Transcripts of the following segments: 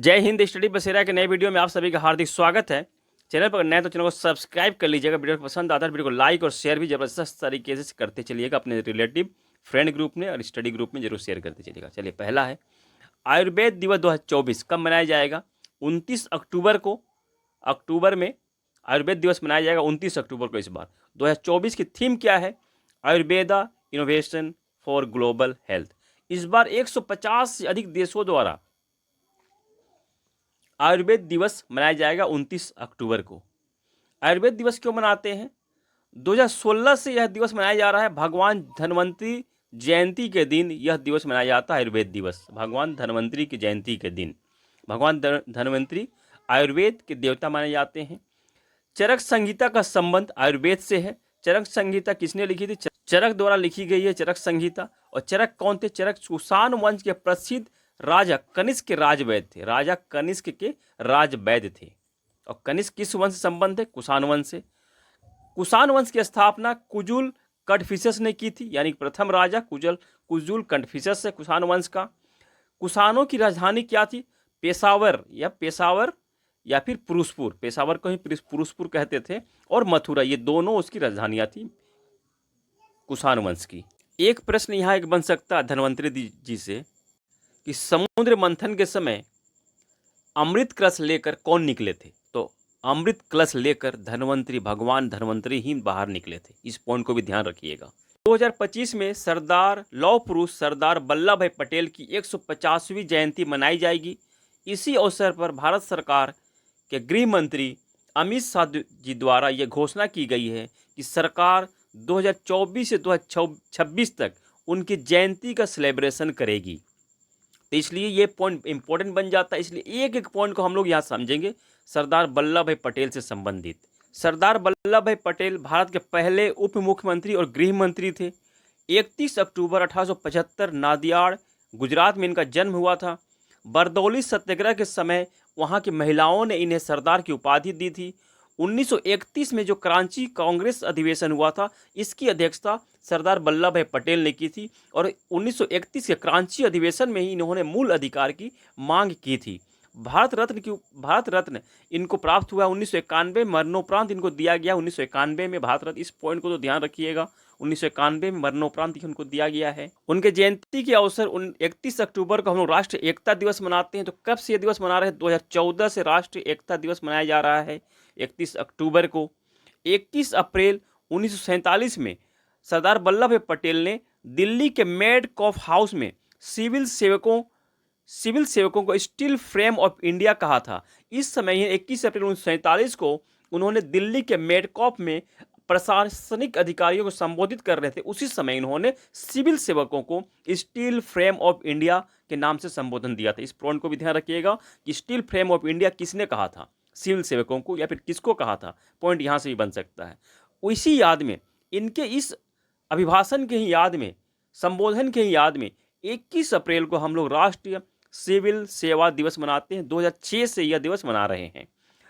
जय हिंद। स्टडी बसेरा के नए वीडियो में आप सभी का हार्दिक स्वागत है। चैनल पर नए तो चैनल को सब्सक्राइब कर लीजिएगा। वीडियो पसंद आता है वीडियो को लाइक और शेयर भी जबरदस्त तरीके से करते चलिएगा। अपने रिलेटिव फ्रेंड ग्रुप में और स्टडी ग्रुप में जरूर शेयर करते चलिएगा। चलिए, पहला है आयुर्वेद दिवस 2024 कब मनाया जाएगा? 29 अक्टूबर को। अक्टूबर में आयुर्वेद दिवस मनाया जाएगा 29 अक्टूबर को। इस बार 2024 की थीम क्या है? Ayurveda innovation for global health. इस बार 150 से अधिक देशों द्वारा आयुर्वेद दिवस मनाया जाएगा 29 अक्टूबर को। आयुर्वेद दिवस क्यों मनाते हैं? 2016 से यह दिवस मनाया जा रहा है। भगवान धन्वंतरी जयंती के दिन यह दिवस मनाया जाता है, आयुर्वेद दिवस। भगवान धन्वंतरी की जयंती के दिन भगवान धन्वंतरी आयुर्वेद के देवता माने जाते हैं। चरक संहिता का संबंध आयुर्वेद से है। चरक संहिता किसने लिखी थी? चरक द्वारा लिखी गई है चरक संहिता। और चरक कौन थे? चरक कुषाण वंश के प्रसिद्ध राजा कनिष्क के राजवैद्य थे। राजा कनिष्क के राजवैद्य थे। और कनिष्क किस वंश से संबंध है? कुषाण वंश से। कुषाण वंश की स्थापना कुजुल कड़फिसस ने की थी, यानी प्रथम राजा कुजुल कड़फिसस है कुषाण वंश का। कुषाणों की राजधानी क्या थी? पेशावर या फिर पुरुषपुर। पेशावर को ही पुरुषपुर कहते थे। और मथुरा, ये दोनों उसकी राजधानियां थी कुषाण वंश की। एक प्रश्न यहाँ एक बन सकता है धन्वंतरी जी से कि समुद्र मंथन के समय अमृत कलश लेकर कौन निकले थे? तो अमृत कलश लेकर भगवान धन्वंतरी ही बाहर निकले थे। इस पॉइंट को भी ध्यान रखिएगा। 2025 में सरदार लौह पुरुष सरदार वल्लभ भाई पटेल की 150वीं जयंती मनाई जाएगी। इसी अवसर पर भारत सरकार के गृह मंत्री अमित शाह जी द्वारा यह घोषणा की गई है कि सरकार 2024 से 2026 तक उनकी जयंती का सेलिब्रेशन करेगी। तो इसलिए ये पॉइंट इंपॉर्टेंट बन जाता है। इसलिए एक एक पॉइंट को हम लोग यहाँ समझेंगे सरदार वल्लभ भाई पटेल से संबंधित। सरदार वल्लभ भाई पटेल भारत के पहले उप मुख्यमंत्री और गृह मंत्री थे। 31 अक्टूबर 1875 नादियाड गुजरात में इनका जन्म हुआ था। बरदौली सत्याग्रह के समय वहाँ की महिलाओं ने इन्हें सरदार की उपाधि दी थी। 1931 में जो कराची कांग्रेस अधिवेशन हुआ था, इसकी अध्यक्षता सरदार वल्लभ भाई पटेल ने की थी। और 1931 के कराची अधिवेशन में ही इन्होंने मूल अधिकार की मांग की थी। भारत रत्न इनको प्राप्त हुआ 1991। मरणोपरांत इनको दिया गया 1991 में भारत रत्न। इस पॉइंट को तो ध्यान रखिएगा, 1991 में मरणोपरांत उनको दिया गया है। उनके जयंती के अवसर 31 अक्टूबर को हम लोग राष्ट्रीय एकता दिवस मनाते हैं। तो कब से यह दिवस मना रहे हैं? 2014 से राष्ट्रीय एकता दिवस मनाया जा रहा है 31 अक्टूबर को। 21 अप्रैल 1947 में सरदार वल्लभ भाई पटेल ने दिल्ली के मेडकॉफ हाउस में सिविल सेवकों को स्टील फ्रेम ऑफ इंडिया कहा था। इस समय 21 अप्रैल 1947 को उन्होंने दिल्ली के मेडकॉफ में प्रशासनिक अधिकारियों को संबोधित कर रहे थे। उसी समय इन्होंने सिविल सेवकों को स्टील फ्रेम ऑफ इंडिया के नाम से संबोधन दिया था। इस पॉइंट को भी ध्यान रखिएगा कि स्टील फ्रेम ऑफ इंडिया किसने कहा था, सिविल सेवकों को या फिर किसको कहा था। पॉइंट यहाँ से भी बन सकता है। इसी याद में, इनके इस अभिभाषण के ही याद में, संबोधन के ही याद में 21 अप्रैल को हम लोग राष्ट्रीय सिविल सेवा दिवस मनाते हैं। 2006 से यह दिवस मना रहे हैं।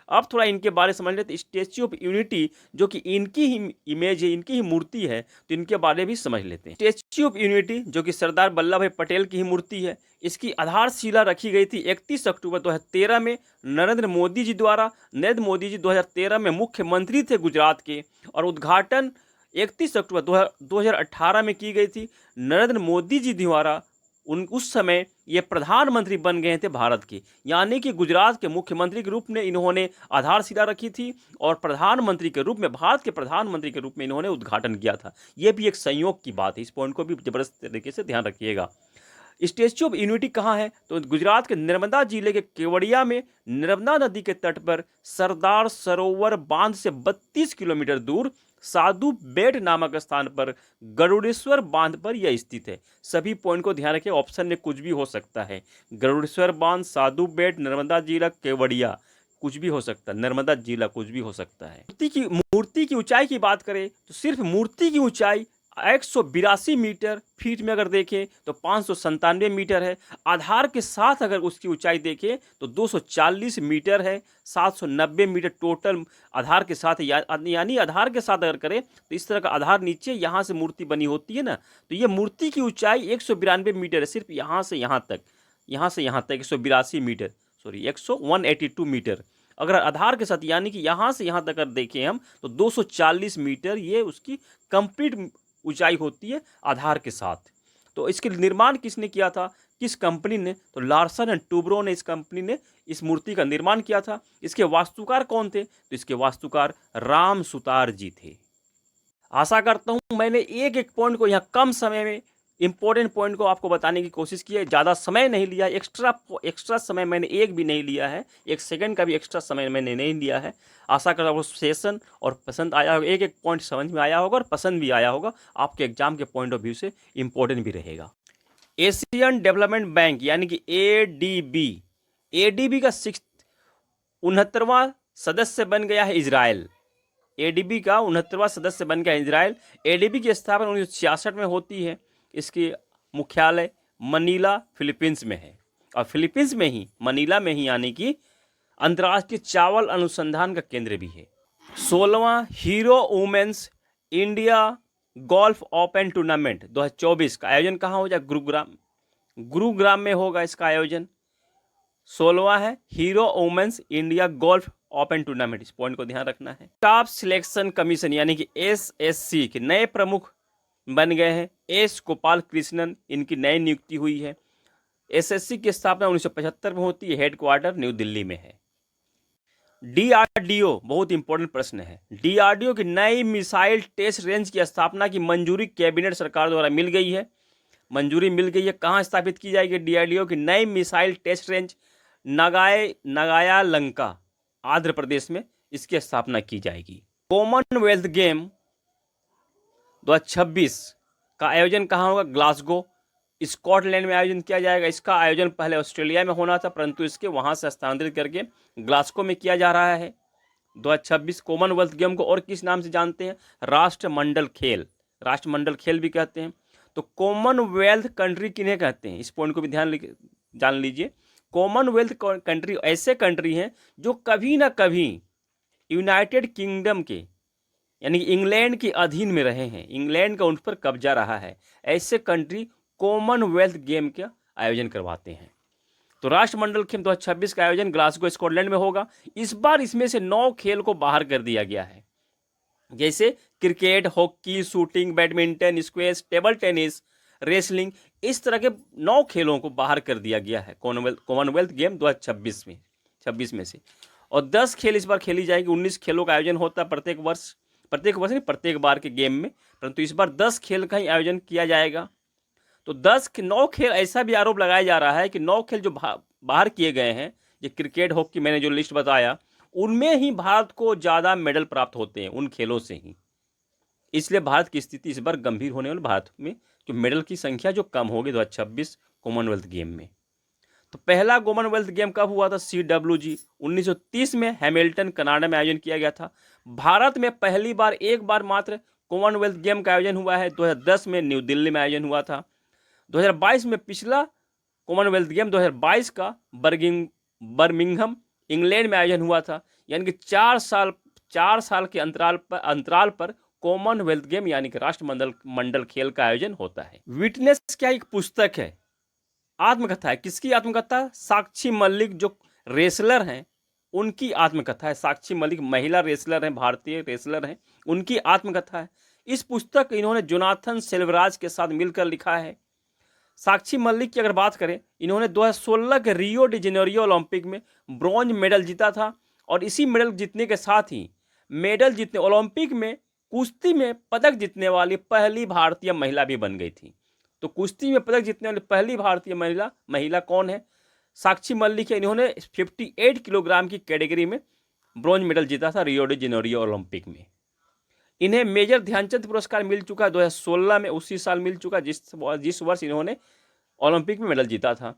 अब थोड़ा इनके बारे में समझ लेते। स्टैच्यू ऑफ यूनिटी जो कि इनकी ही इमेज है, इनकी ही मूर्ति है, तो इनके बारे में भी समझ लेते हैं। स्टैच्यू ऑफ यूनिटी जो कि सरदार वल्लभ भाई पटेल की ही मूर्ति है, इसकी आधारशिला रखी गई थी 31 अक्टूबर 2013 में नरेंद्र मोदी जी द्वारा। नरेंद्र मोदी जी 2013 में मुख्यमंत्री थे गुजरात के, और उद्घाटन 31 अक्टूबर 2018 में की गई थी नरेंद्र मोदी जी द्वारा। उस समय ये प्रधानमंत्री बन गए थे भारत के, यानी कि गुजरात के मुख्यमंत्री के रूप में इन्होंने आधारशिला रखी थी और प्रधानमंत्री के रूप में, भारत के प्रधानमंत्री के रूप में इन्होंने उद्घाटन किया था। ये भी एक संयोग की बात है। इस पॉइंट को भी जबरदस्त तरीके से ध्यान रखिएगा। स्टैच्यू ऑफ यूनिटी कहाँ है? तो गुजरात के नर्मदा जिले के केवड़िया में नर्मदा नदी के तट पर सरदार सरोवर बांध से 32 किलोमीटर दूर साधु बेट नामक स्थान पर गरुड़ेश्वर बांध पर यह स्थित है। सभी पॉइंट को ध्यान रखें, ऑप्शन में कुछ भी हो सकता है। गरुड़ेश्वर बांध, साधु बेट, नर्मदा जिला केवड़िया, कुछ भी हो सकता है। नर्मदा जिला कुछ भी हो सकता है। मूर्ति की ऊंचाई की बात करें तो सिर्फ मूर्ति की ऊंचाई 182 मीटर, फीट में अगर देखें तो 597 मीटर है। आधार के साथ अगर उसकी ऊंचाई देखें तो 240 मीटर है। 790 मीटर टोटल आधार के साथ, यानी आधार के साथ अगर करें तो इस तरह का आधार नीचे यहाँ से मूर्ति बनी होती है ना, तो ये मूर्ति की ऊंचाई 192 मीटर है। सिर्फ यहाँ से यहाँ तक 182 मीटर, 182 मीटर। अगर आधार के साथ यानी कि यहाँ से यहाँ तक अगर देखें हम तो 240 मीटर ये उसकी कंप्लीट ऊंचाई होती है आधार के साथ। तो इसके निर्माण किसने किया था, किस कंपनी ने? तो लार्सन एंड टूब्रो ने, इस कंपनी ने इस मूर्ति का निर्माण किया था। इसके वास्तुकार कौन थे? तो इसके वास्तुकार राम सुतार जी थे। आशा करता हूं मैंने एक एक पॉइंट को यहाँ कम समय में इंपॉर्टेंट पॉइंट को आपको बताने की कोशिश की है। ज़्यादा समय नहीं लिया, एक्स्ट्रा समय मैंने एक भी नहीं लिया है, 1 सेकंड का भी एक्स्ट्रा समय मैंने नहीं लिया है। आशा करता हूँ सेशन और पसंद आया होगा, एक एक पॉइंट समझ में आया होगा और पसंद भी आया होगा, आपके एग्जाम के पॉइंट ऑफ व्यू से इंपॉर्टेंट भी रहेगा। एशियन डेवलपमेंट बैंक यानी कि एडीबी का 69वां सदस्य बन गया है इजराइल। एडीबी का 69वां सदस्य बन गया इजराइल। एडीबी की स्थापना 1966 में होती है। इसकी मुख्यालय मनीला फिलीपींस में है और फिलीपींस में ही, मनीला में ही यानी कि अंतर्राष्ट्रीय चावल अनुसंधान का केंद्र भी है। 16वां Hero women's India golf open tournament 2024 का आयोजन कहाँ हो जाए? गुरुग्राम में होगा इसका आयोजन। 16वां है Hero women's India golf open tournament, इस पॉइंट को ध्यान रखना है। स्टाफ सिलेक्शन कमीशन यानी कि एसएससी के नए प्रमुख बन गए हैं एस गोपाल कृष्णन, इनकी नई नियुक्ति हुई है। एसएससी की स्थापना 1975 में होती है, हेडक्वार्टर न्यू दिल्ली में है। डीआरडीओ, बहुत इंपॉर्टेंट प्रश्न है, डीआरडीओ की नई मिसाइल टेस्ट रेंज की स्थापना की मंजूरी कैबिनेट सरकार द्वारा मिल गई है। मंजूरी मिल गई है। कहाँ स्थापित की जाएगी डीआरडीओ की नई missile test range? Nagayalanka, Andhra Pradesh में इसकी स्थापना की जाएगी। कॉमनवेल्थ गेम 2026 का आयोजन कहाँ होगा? ग्लासगो, स्कॉटलैंड में आयोजन किया जाएगा। इसका आयोजन पहले ऑस्ट्रेलिया में होना था, परंतु इसके वहाँ से स्थानांतरित करके ग्लासगो में किया जा रहा है। 2026 कॉमनवेल्थ गेम को और किस नाम से जानते हैं? राष्ट्रमंडल खेल, राष्ट्रमंडल खेल भी कहते हैं। तो कॉमनवेल्थ कंट्री किन्हें कहते हैं? इस पॉइंट को भी जान लीजिए। कॉमनवेल्थ कंट्री ऐसे कंट्री हैं जो कभी ना कभी यूनाइटेड किंगडम के यानी कि इंग्लैंड के अधीन में रहे हैं, इंग्लैंड का उन पर कब्जा रहा है। ऐसे कंट्री कॉमनवेल्थ गेम का आयोजन करवाते हैं। तो राष्ट्रमंडल खेल 2026 का आयोजन ग्लासगो स्कॉटलैंड में होगा। इस बार इसमें से 9 खेल को बाहर कर दिया गया है, जैसे cricket, hockey, shooting, badminton, squash, table tennis, wrestling, इस तरह के 9 खेलों को बाहर कर दिया गया है कॉमनवेल्थ गेम 2026 में से। और 10 खेल इस बार खेली जाएगी। 19 खेलों का आयोजन होता है प्रत्येक वर्ष नहीं, प्रत्येक बार के गेम में, परंतु इस बार 10 खेल का ही आयोजन किया जाएगा। तो 9 खेल, ऐसा भी आरोप लगाया जा रहा है कि 9 खेल जो बाहर किए गए हैं, ये क्रिकेट, हॉकी, मैंने जो लिस्ट बताया, उनमें ही भारत को ज़्यादा मेडल प्राप्त होते हैं, उन खेलों से ही। इसलिए भारत की स्थिति इस बार गंभीर होने वाली, भारत में जो मेडल की संख्या जो कम होगी 2026 कॉमनवेल्थ गेम में। तो पहला कॉमनवेल्थ गेम कब हुआ था? CWG 1930 में हैमिल्टन, कनाडा में आयोजन किया गया था। भारत में पहली बार एक बार मात्र कॉमनवेल्थ गेम का आयोजन हुआ है, 2010 में न्यू दिल्ली में आयोजन हुआ था। 2022 में पिछला कॉमनवेल्थ गेम 2022 का बर्मिंघम, इंग्लैंड में आयोजन हुआ था। यानी कि 4 साल के अंतराल पर कॉमनवेल्थ गेम यानी कि राष्ट्रमंडल खेल का आयोजन होता है। विटनेस क्या एक पुस्तक है, आत्मकथा है। किसकी आत्मकथा? साक्षी मलिक, जो रेसलर हैं उनकी आत्मकथा है। साक्षी मलिक महिला रेसलर हैं, भारतीय रेसलर हैं, उनकी आत्मकथा है। इस पुस्तक इन्होंने जोनाथन सेल्वराज के साथ मिलकर लिखा है। साक्षी मलिक की अगर बात करें, इन्होंने 2016 के रियो डी जेनेरियो ओलंपिक में ब्रॉन्ज मेडल जीता था और इसी मेडल जीतने के साथ ही ओलंपिक में कुश्ती में पदक जीतने वाली पहली भारतीय महिला भी बन गई थी। तो कुश्ती में पदक जीतने वाली पहली भारतीय महिला कौन है? साक्षी मलिक है। इन्होंने 58 किलोग्राम की कैटेगरी में ब्रॉन्ज मेडल जीता था रियो डी जेनेरियो ओलंपिक में। इन्हें मेजर ध्यानचंद पुरस्कार मिल चुका है 2016 में, उसी साल मिल चुका जिस वर्ष इन्होंने ओलंपिक में मेडल जीता था।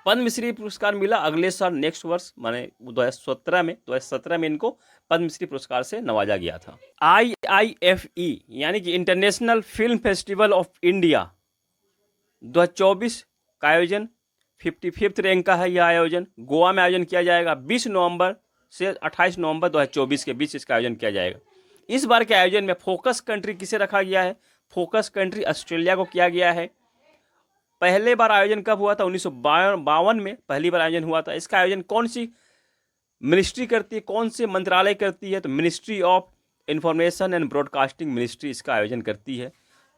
पद्मश्री पुरस्कार मिला अगले साल, नेक्स्ट वर्ष, माने 2017 में इनको पद्मश्री पुरस्कार से नवाजा गया था। IIFE यानी कि international film festival of India 2024 का आयोजन 55th रैंक का है। यह आयोजन गोवा में आयोजन किया जाएगा। 20 नवंबर से 28 नवंबर 2024 के बीच इसका आयोजन किया जाएगा। इस बार के आयोजन में फोकस कंट्री किसे रखा गया है? फोकस कंट्री ऑस्ट्रेलिया को किया गया है। पहले बार आयोजन कब हुआ था? 1952 में पहली बार आयोजन हुआ था। इसका आयोजन कौन सी मिनिस्ट्री करती है, कौन से मंत्रालय करती है? तो ministry of information and broadcasting ministry इसका आयोजन करती है।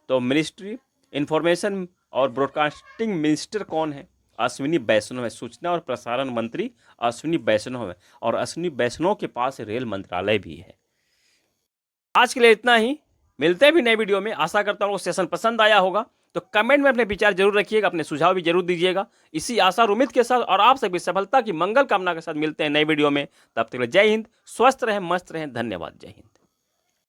तो मिनिस्ट्री इंफॉर्मेशन और ब्रॉडकास्टिंग मिनिस्टर कौन है? अश्विनी वैष्णव है। सूचना और प्रसारण मंत्री अश्विनी वैष्णव है, और अश्विनी वैष्णव के पास रेल मंत्रालय भी है। आज के लिए इतना ही, मिलते हैं भी नए वीडियो में। आशा करता हूँ सेशन पसंद आया होगा, तो कमेंट में अपने विचार जरूर रखिएगा, अपने सुझाव भी जरूर दीजिएगा। इसी आशा और उम्मीद के साथ और आप सभी सफलता की मंगल कामना के साथ मिलते हैं नए वीडियो में। तब तक जय हिंद, स्वस्थ रहें, मस्त रहें, धन्यवाद, जय हिंद।